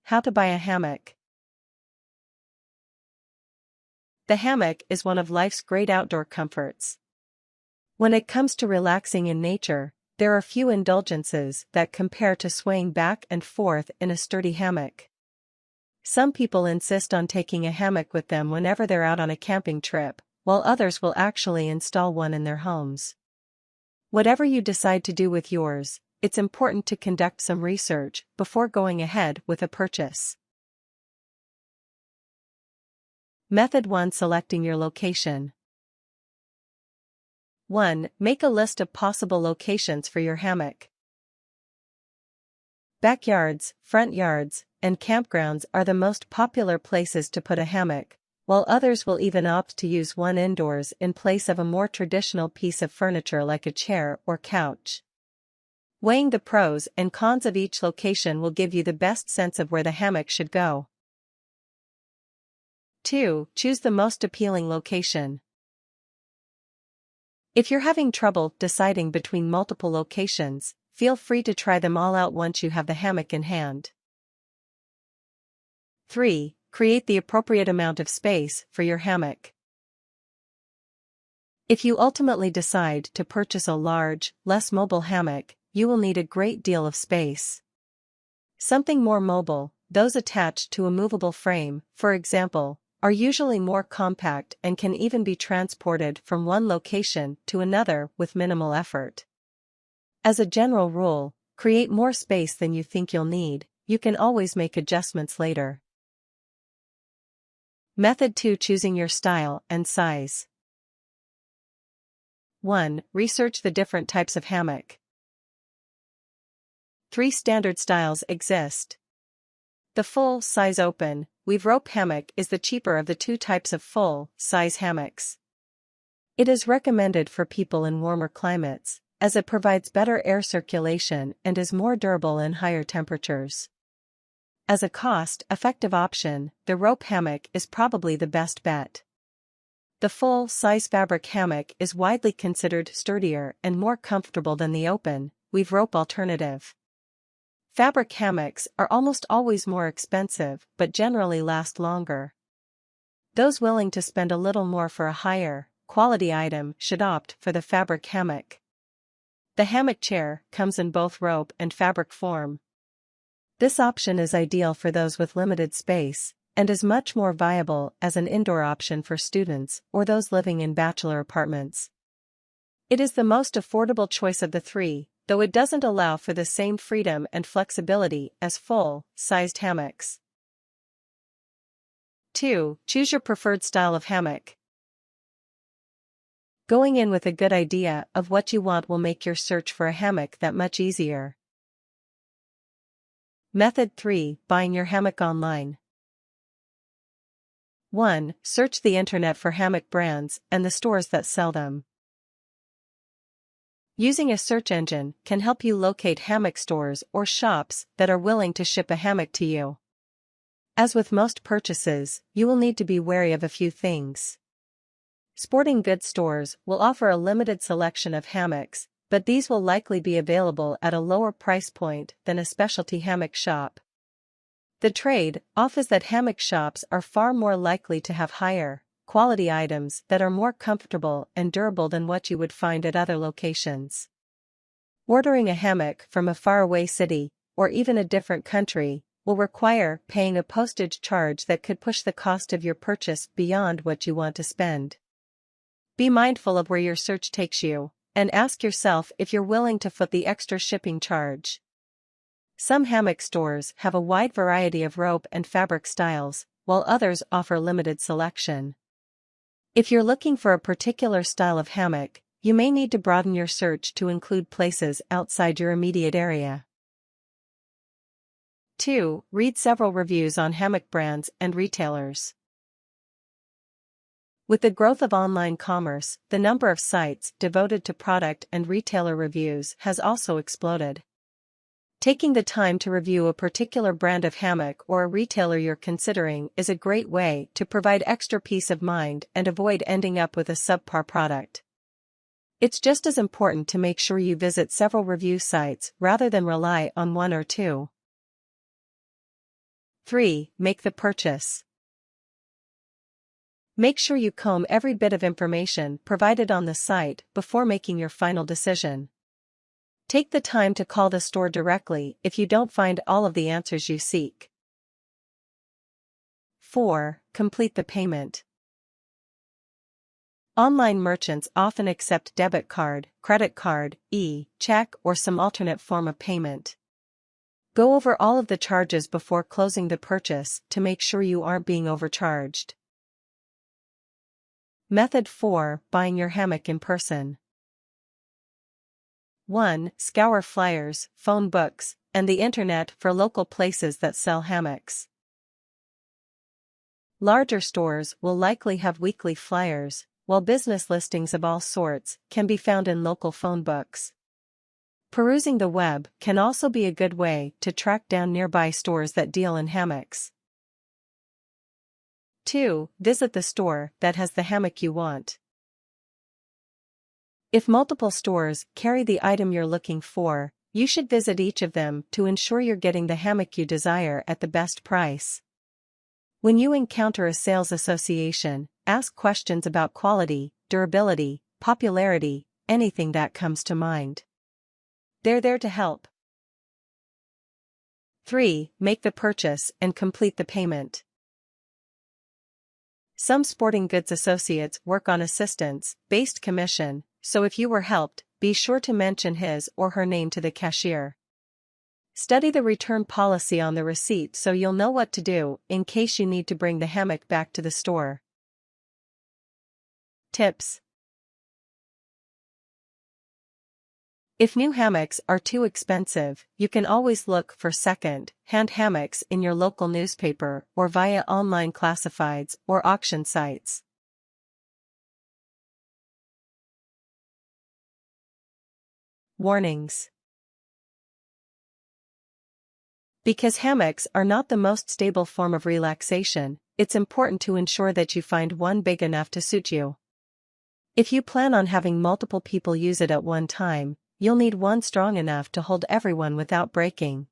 How to buy a hammock. The hammock is one of life's great outdoor comforts. When it comes to relaxing in nature, there are few indulgences that compare to swaying back and forth in a sturdy hammock. Some people insist on taking a hammock with them whenever they're out on a camping trip, while others will actually install one in their homes. Whatever you decide to do with yours, it's important to conduct some research before going ahead with a purchase. Method 1. Selecting your location. 1. Make a list of possible locations for your hammock. Backyards, front yards, and campgrounds are the most popular places to put a hammock, while others will even opt to use one indoors in place of a more traditional piece of furniture like a chair or couch. Weighing the pros and cons of each location will give you the best sense of where the hammock should go. 2. Choose the most appealing location. If you're having trouble deciding between multiple locations, feel free to try them all out once you have the hammock in hand. 3. Create the appropriate amount of space for your hammock. If you ultimately decide to purchase a large, less mobile hammock, you will need a great deal of space. Something more mobile, those attached to a movable frame, for example, are usually more compact and can even be transported from one location to another with minimal effort. As a general rule, create more space than you think you'll need. You can always make adjustments later. Method 2. Choosing your style and size. 1. Research the different types of hammock. 3 standard styles exist. The full-size open, weave rope hammock is the cheaper of the 2 types of full-size hammocks. It is recommended for people in warmer climates, as it provides better air circulation and is more durable in higher temperatures. As a cost-effective option, the rope hammock is probably the best bet. The full-size fabric hammock is widely considered sturdier and more comfortable than the open, weave rope alternative. Fabric hammocks are almost always more expensive but generally last longer. Those willing to spend a little more for a higher quality item should opt for the fabric hammock. The hammock chair comes in both rope and fabric form. This option is ideal for those with limited space, and is much more viable as an indoor option for students or those living in bachelor apartments. It is the most affordable choice of the 3, though it doesn't allow for the same freedom and flexibility as full-sized hammocks. 2. Choose your preferred style of hammock. Going in with a good idea of what you want will make your search for a hammock that much easier. Method 3. Buying your hammock online. 1. Search the internet for hammock brands and the stores that sell them. Using a search engine can help you locate hammock stores or shops that are willing to ship a hammock to you. As with most purchases, you will need to be wary of a few things. Sporting goods stores will offer a limited selection of hammocks, but these will likely be available at a lower price point than a specialty hammock shop. The trade-off is that hammock shops are far more likely to have higher quality items that are more comfortable and durable than what you would find at other locations. Ordering a hammock from a faraway city, or even a different country, will require paying a postage charge that could push the cost of your purchase beyond what you want to spend. Be mindful of where your search takes you, and ask yourself if you're willing to foot the extra shipping charge. Some hammock stores have a wide variety of rope and fabric styles, while others offer limited selection. If you're looking for a particular style of hammock, you may need to broaden your search to include places outside your immediate area. 2. Read several reviews on hammock brands and retailers. With the growth of online commerce, the number of sites devoted to product and retailer reviews has also exploded. Taking the time to review a particular brand of hammock or a retailer you're considering is a great way to provide extra peace of mind and avoid ending up with a subpar product. It's just as important to make sure you visit several review sites rather than rely on one or two. 3. Make the purchase. Make sure you comb every bit of information provided on the site before making your final decision. Take the time to call the store directly if you don't find all of the answers you seek. 4. Complete the payment. Online merchants often accept debit card, credit card, check, or some alternate form of payment. Go over all of the charges before closing the purchase to make sure you aren't being overcharged. Method 4. Buying your hammock in person. 1. Scour flyers, phone books, and the internet for local places that sell hammocks. Larger stores will likely have weekly flyers, while business listings of all sorts can be found in local phone books. Perusing the web can also be a good way to track down nearby stores that deal in hammocks. 2. Visit the store that has the hammock you want. If multiple stores carry the item you're looking for, you should visit each of them to ensure you're getting the hammock you desire at the best price. When you encounter a sales association, ask questions about quality, durability, popularity, anything that comes to mind. They're there to help. 3. Make the purchase and complete the payment. Some sporting goods associates work on assistance-based commission, so if you were helped, be sure to mention his or her name to the cashier. Study the return policy on the receipt so you'll know what to do in case you need to bring the hammock back to the store. Tips. If new hammocks are too expensive, you can always look for second-hand hammocks in your local newspaper or via online classifieds or auction sites. Warnings. Because hammocks are not the most stable form of relaxation, it's important to ensure that you find one big enough to suit you. If you plan on having multiple people use it at one time, you'll need one strong enough to hold everyone without breaking.